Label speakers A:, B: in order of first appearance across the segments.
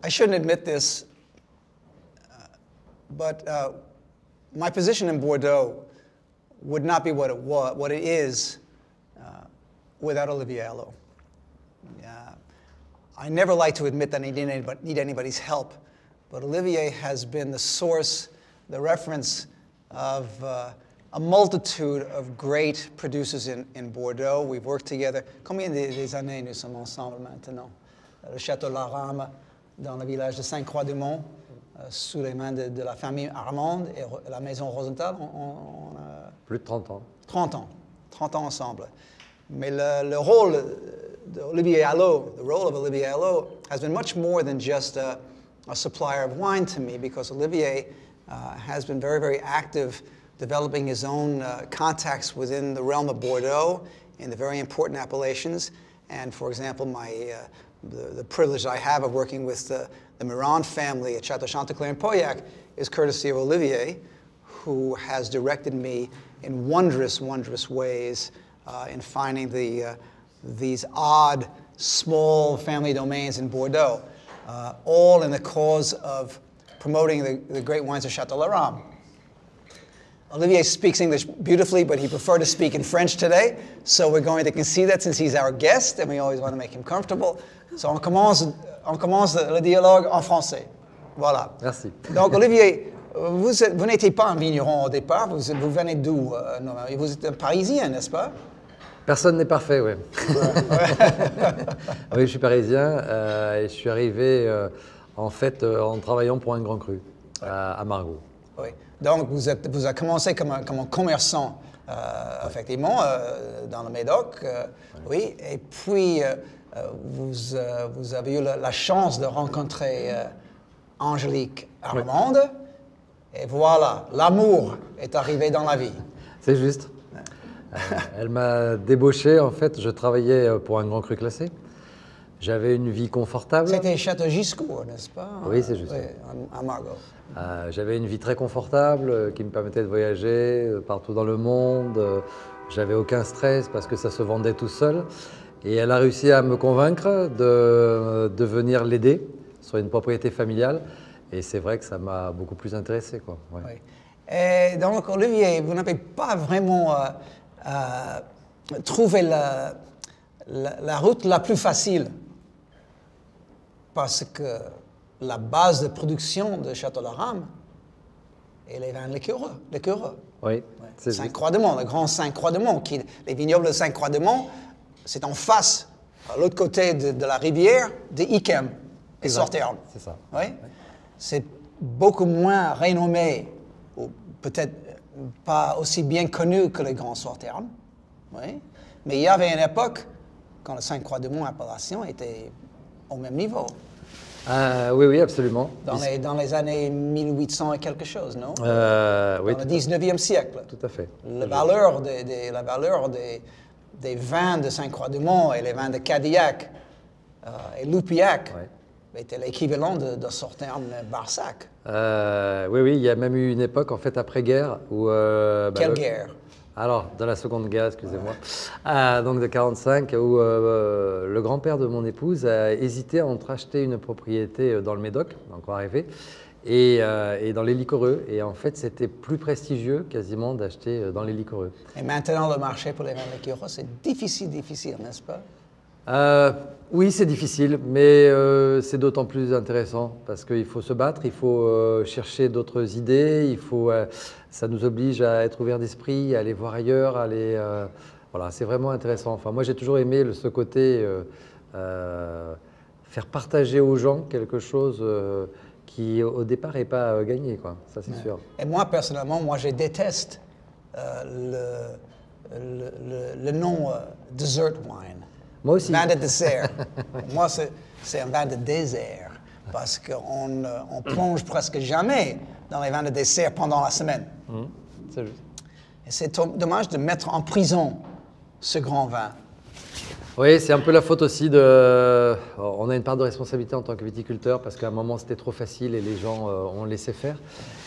A: I shouldn't admit this, but my position in Bordeaux would not be what it is without Olivier Allot. I never like to admit that I need anybody's help, but Olivier has been the source, the reference of a multitude of great producers in Bordeaux. We've worked together. Combien des années nous sommes ensemble maintenant? Le Château Larame, dans le village de Sainte-Croix-du-Mont, sous les mains de la famille Armande et la maison Rosenthal. On a
B: plus de 30 ans.
A: 30 ans. 30 ans ensemble. Mais le rôle d'Olivier Allot, the role of Olivier Allot, has been much more than just a supplier of wine to me, because Olivier has been very, very active developing his own contacts within the realm of Bordeaux in the very important appellations. And for example, the privilege I have of working with the Mirand family at Chateau Chantecler in Pauillac is courtesy of Olivier, who has directed me in wondrous, wondrous ways in finding these odd, small family domains in Bordeaux, all in the cause of promoting the great wines of Château Larame. Olivier speaks English beautifully, but he preferred to speak in French today, so we're going to concede that since he's our guest, and we always want to make him comfortable. So on commence le dialogue en français. Voilà.
B: Merci.
A: Donc Olivier, vous n'étiez pas un vigneron au départ, vous venez d'où? Vous êtes un Parisien, n'est-ce pas?
B: Personne n'est parfait, oui. Oui, je suis parisien et je suis arrivé en fait en travaillant pour un grand cru à Margaux.
A: Oui. Donc vous avez commencé comme un commerçant, effectivement, dans le Médoc, oui. Et puis vous avez eu la chance de rencontrer Angélique Armande. Oui. Et voilà, l'amour est arrivé dans la vie.
B: C'est juste. Elle m'a débauché, en fait, je travaillais pour un grand cru classé. J'avais une vie confortable.
A: C'était Château Giscourt, n'est-ce pas?
B: Oui, c'est juste.
A: Oui, à Margaux.
B: J'avais une vie très confortable qui me permettait de voyager partout dans le monde. J'avais aucun stress parce que ça se vendait tout seul. Et elle a réussi à me convaincre de venir l'aider sur une propriété familiale. Et c'est vrai que ça m'a beaucoup plus intéressé, quoi. Ouais.
A: Oui. Et donc, Olivier, vous n'avez pas vraiment trouvé la route la plus facile, parce que la base de production de Château Larame est les vins liquoreux.
B: Oui, c'est
A: Sainte-Croix-de-Mont, le grand Sainte-Croix-de-Mont. Les vignobles de Sainte-Croix-de-Mont, c'est en face, à l'autre côté de la rivière, de Yquem et Sorterne.
B: C'est ça.
A: Oui. Oui. C'est beaucoup moins renommé, ou peut-être pas aussi bien connu que les grands Sorterne. Oui. Mais il y avait une époque quand le Sainte-Croix-de-Mont appellation était au même niveau.
B: Oui, oui, absolument.
A: Dans les années 1800 et quelque chose, non?
B: Oui,
A: dans le 19e siècle.
B: Tout à fait.
A: La valeur des vins de Sainte-Croix-de-Mont et les vins de Cadillac et Loupiac était l'équivalent de Sorterne-Barsac.
B: Oui, oui, il y a même eu une époque, en fait, après-guerre, où...
A: Quelle guerre?
B: Alors, dans la Seconde Guerre, excusez-moi, donc de 1945, où le grand-père de mon épouse a hésité entre acheter une propriété dans le Médoc, encore rêvé, et dans les liquoreux. Et en fait, c'était plus prestigieux quasiment d'acheter dans les liquoreux.
A: Et maintenant, le marché pour les vins liquoreux, c'est difficile, n'est-ce pas?
B: Oui, c'est difficile, mais c'est d'autant plus intéressant parce qu'il faut se battre, il faut chercher d'autres idées, ça nous oblige à être ouvert d'esprit, à aller voir ailleurs, voilà, c'est vraiment intéressant. Enfin, moi, j'ai toujours aimé ce côté faire partager aux gens quelque chose qui, au départ, n'est pas gagné, quoi. Ça, c'est sûr.
A: Et moi, personnellement, je déteste le nom dessert wine.
B: Moi aussi.
A: Vin de dessert. Moi, c'est un vin de désert parce qu'on plonge presque jamais dans les vins de dessert pendant la semaine.
B: C'est juste.
A: Et c'est dommage de mettre en prison ce grand vin.
B: Oui, c'est un peu la faute aussi de... On a une part de responsabilité en tant que viticulteur parce qu'à un moment, c'était trop facile et les gens ont laissé faire.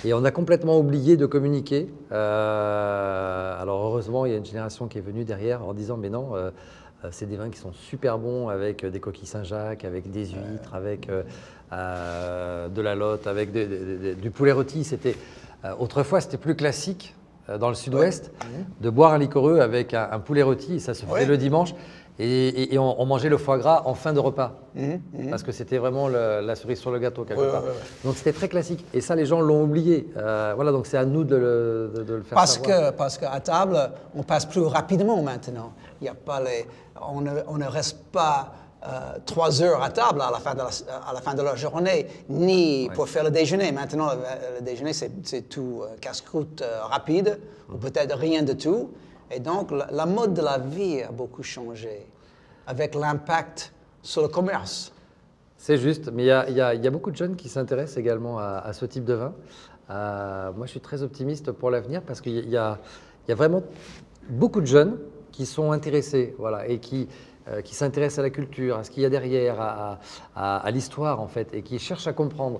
B: Et on a complètement oublié de communiquer. Alors heureusement, il y a une génération qui est venue derrière en disant « mais non, C'est des vins qui sont super bons avec des coquilles Saint-Jacques, avec des huîtres, avec de la lotte, avec du poulet rôti. Autrefois, c'était plus classique dans le sud-ouest de boire un liquoreux avec un poulet rôti. Et ça se faisait le dimanche. Et on mangeait le foie gras en fin de repas. Parce que c'était vraiment la cerise sur le gâteau, quelque part. Donc c'était très classique. Et ça, les gens l'ont oublié. Voilà, donc c'est à nous de le faire savoir.
A: Parce qu'à table, on passe plus rapidement maintenant. Il y a pas on ne reste pas 3 heures à table à la fin de la journée, ni pour faire le déjeuner. Maintenant, le déjeuner, c'est tout casse-croûte rapide, ou peut-être rien de tout. Et donc, la mode de la vie a beaucoup changé, avec l'impact sur le commerce.
B: C'est juste, mais il y a beaucoup de jeunes qui s'intéressent également à ce type de vin. Moi, je suis très optimiste pour l'avenir parce qu'il y a vraiment beaucoup de jeunes qui sont intéressés, voilà, et qui s'intéressent à la culture, à ce qu'il y a derrière, à l'histoire en fait, et qui cherchent à comprendre.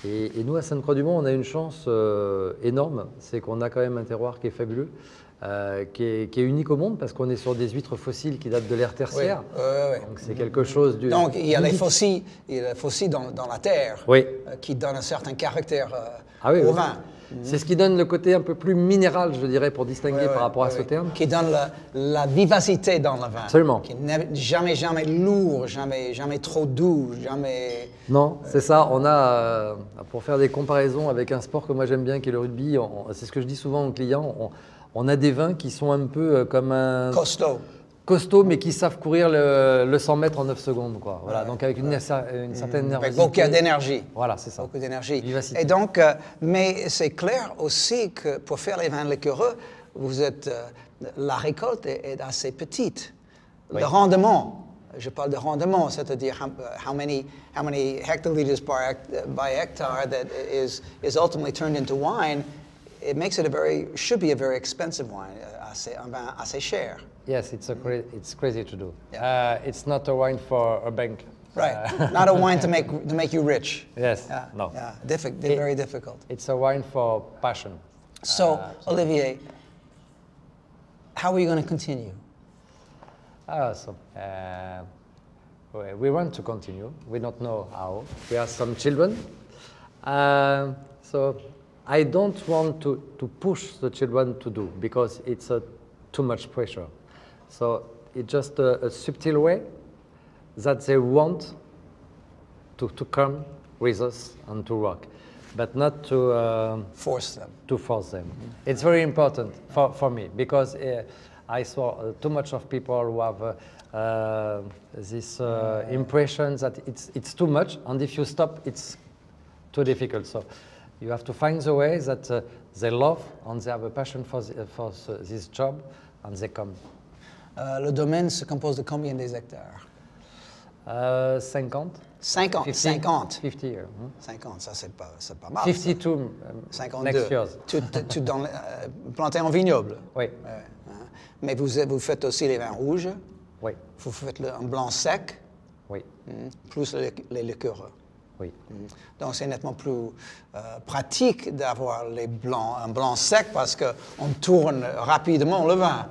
B: Et nous, à Sainte-Croix-du-Mont, on a une chance énorme, c'est qu'on a quand même un terroir qui est fabuleux. Qui est unique au monde parce qu'on est sur des huîtres fossiles qui datent de l'ère tertiaire. Donc c'est quelque chose du.
A: Donc il y a les fossiles, dans la terre qui donnent un certain caractère au vin.
B: C'est ce qui donne le côté un peu plus minéral, je dirais, pour distinguer par rapport à ce terme.
A: Qui donne la vivacité dans le vin.
B: Absolument.
A: Qui n'est jamais lourd, jamais trop doux, jamais.
B: Non, c'est ça. On a, pour faire des comparaisons avec un sport que moi j'aime bien, qui est le rugby, c'est ce que je dis souvent aux clients. On a des vins qui sont un peu comme un… Costaud, mais qui savent courir le 100 mètres en 9 secondes. Quoi. Voilà, donc avec une certaine nervosité.
A: Avec beaucoup d'énergie.
B: Voilà, c'est ça.
A: Beaucoup d'énergie.
B: Vivacité.
A: Et donc, mais c'est clair aussi que pour faire les vins liquoreux, la récolte est assez petite. Le rendement, je parle de rendement, c'est-à-dire how many hectoliters by hectare that is ultimately turned into wine. It makes it should be a very expensive wine, un vin assez cher.
B: Yes, it's crazy to do. It's not a wine for a bank.
A: Right, not a wine to make you rich.
B: Yes, no.
A: Yeah, very difficult.
B: It's a wine for passion.
A: So, Olivier, how are you going to continue?
B: We want to continue. We don't know how. We have some children. So I don't want to push the children to do because it's too much pressure. So it's just a subtle way that they want to come with us and to work, but not to
A: force them.
B: It's very important for me because I saw too much of people who have this impression that it's too much, and if you stop, it's too difficult. So you have to find the way that they love and they have a passion for this job, and they come.
A: Le domaine se compose de combien des hectares?
B: 50.
A: 50.
B: 50 years.
A: 50, ça c'est pas mal.
B: 52 next years.
A: Tout planté en vignoble.
B: Oui.
A: Mais vous faites aussi les vins rouges.
B: Oui.
A: Vous faites un blanc sec.
B: Oui.
A: Plus les liqueurs.
B: Oui.
A: Donc c'est nettement plus pratique d'avoir un blanc sec parce qu'on tourne rapidement le vin.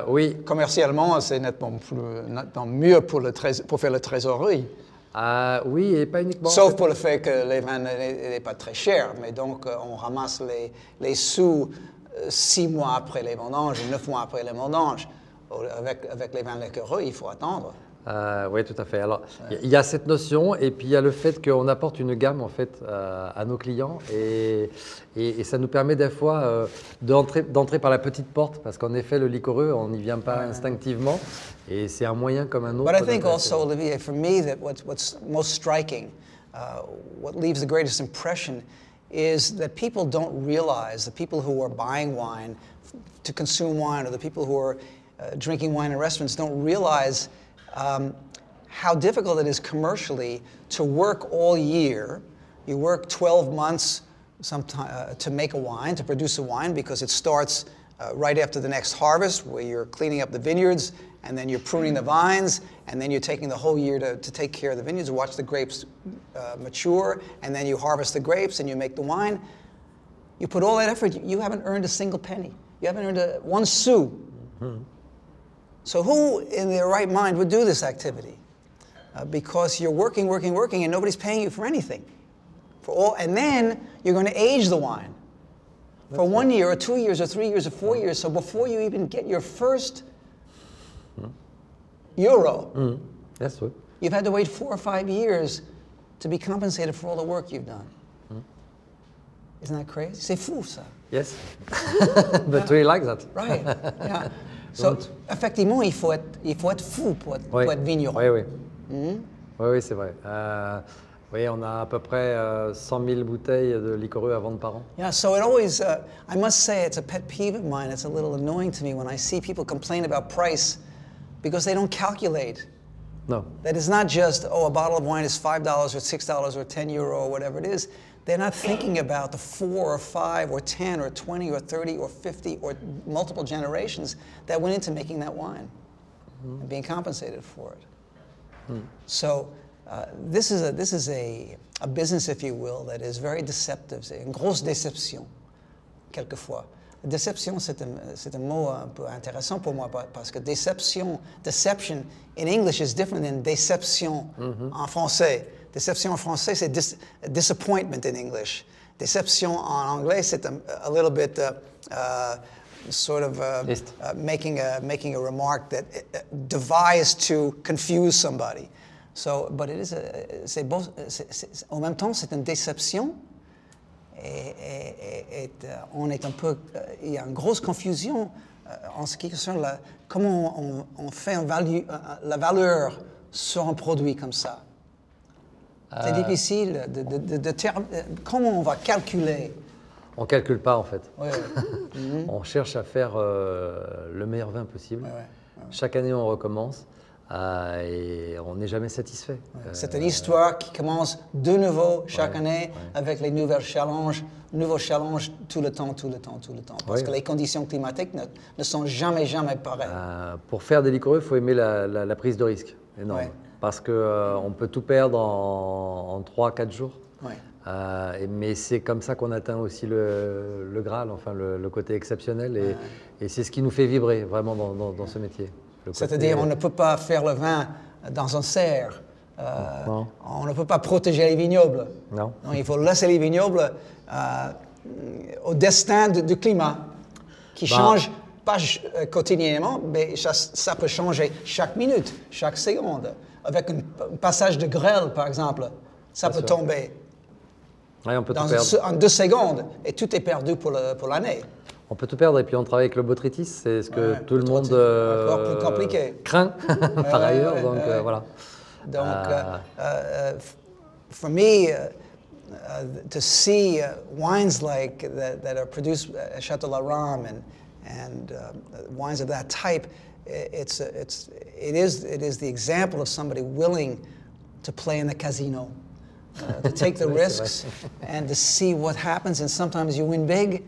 B: Oui.
A: Commercialement, c'est nettement mieux pour faire la trésorerie.
B: Oui, et pas uniquement.
A: Sauf pour le fait que les vins n'est pas très cher, mais donc on ramasse les sous 6 mois après les vendanges, 9 mois après les vendanges. Avec les vins liquoreux, il faut attendre.
B: Oui, tout à fait. Alors, il y a cette notion, et puis il y a le fait qu'on apporte une gamme en fait à nos clients, et ça nous permet des fois d'entrer par la petite porte, parce qu'en effet, le liquoreux, on n'y vient pas instinctivement, et c'est un moyen comme un autre.
A: But I think also, Olivier, for me, that what's most striking, what leaves the greatest impression, is that people don't realize, the people who are buying wine to consume wine, or the people who are drinking wine in restaurants don't realize how difficult it is commercially to work all year. You work 12 months to make a wine, to produce a wine, because it starts right after the next harvest, where you're cleaning up the vineyards, and then you're pruning the vines, and then you're taking the whole year to take care of the vineyards, watch the grapes mature, and then you harvest the grapes and you make the wine. You put all that effort, you haven't earned a single penny. You haven't earned one sou. So who in their right mind would do this activity? Because you're working, working, working, and nobody's paying you for anything. And then you're going to age the wine for 1 year or 2 years or 3 years or 4 years. So before you even get your first euro,
B: Yes, oui.
A: you've had to wait 4 or 5 years to be compensated for all the work you've done. Isn't that crazy? C'est fou, ça.
B: Yes. But we like that.
A: Right, yeah. So, effectivement, il faut être fou pour être vigneron.
B: Oui, oui. Oui, oui, c'est vrai. Oui, on a à peu près 100 000 bouteilles de liquoreux à vendre par an.
A: Yeah, so it always, I must say, it's a pet peeve of mine. It's a little annoying to me when I see people complain about price because they don't calculate.
B: No.
A: That it's not just, oh, a bottle of wine is $5 or $6 or 10 euro or whatever it is. They're not thinking about the 4 or 5 or 10 or 20 or 30 or 50 or multiple generations that went into making that wine and being compensated for it. So this is a business, if you will, that is very deceptive. C'est une grosse déception, quelquefois. Déception, c'est un mot un peu intéressant pour moi parce que deception in English is different than déception en français. Déception en français, c'est disappointment in English. Déception en anglais, c'est a little bit sort of making a remark that devised to confuse somebody. So, but it is en même temps, c'est une déception. On est un peu, il y a une grosse confusion en ce qui concerne comment on fait la valeur sur un produit comme ça. C'est difficile comment on va calculer.
B: On ne calcule pas en fait.
A: Oui, oui.
B: On cherche à faire le meilleur vin possible.
A: Oui, oui, oui.
B: Chaque année on recommence et on n'est jamais satisfait.
A: C'est une histoire qui commence de nouveau chaque année avec les nouveaux challenges tout le temps. Parce que les conditions climatiques ne sont jamais pareilles.
B: Pour faire des liquoreux, il faut aimer la prise de risque énorme.
A: Ouais.
B: Parce qu'on peut tout perdre en 3-4 jours.
A: Ouais.
B: Mais c'est comme ça qu'on atteint aussi le Graal, enfin le côté exceptionnel. Et c'est ce qui nous fait vibrer vraiment dans ce métier.
A: C'est-à-dire on ne peut pas faire le vin dans un serre. On ne peut pas protéger les vignobles.
B: Non.
A: Non, il faut laisser les vignobles au destin du climat qui change pas quotidiennement, mais ça peut changer chaque minute, chaque seconde. Avec un passage de grêle, par exemple, ça peut tomber
B: on peut tout perdre.
A: En 2 secondes et tout est perdu pour l'année.
B: On peut tout perdre et puis on travaille avec le botrytis, c'est ce que tout le monde
A: plus compliqué.
B: craint par ailleurs. Donc voilà.
A: Donc, for me, to see wines like that are produced at Château Laram and wines of that type, it is the example of somebody willing to play in the casino, to take the risks and to see what happens. And sometimes you win big,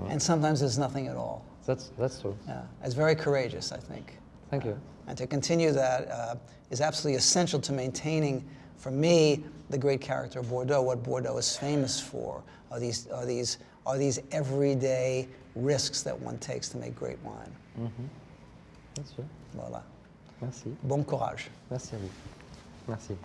A: and sometimes there's nothing at all.
B: That's true.
A: Yeah, it's very courageous, I think.
B: Thank you.
A: And to continue that is absolutely essential to maintaining, for me, the great character of Bordeaux. What Bordeaux is famous for are these everyday risks that one takes to make great wine.
B: Bien sûr.
A: Voilà.
B: Merci.
A: Bon courage.
B: Merci à vous. Merci.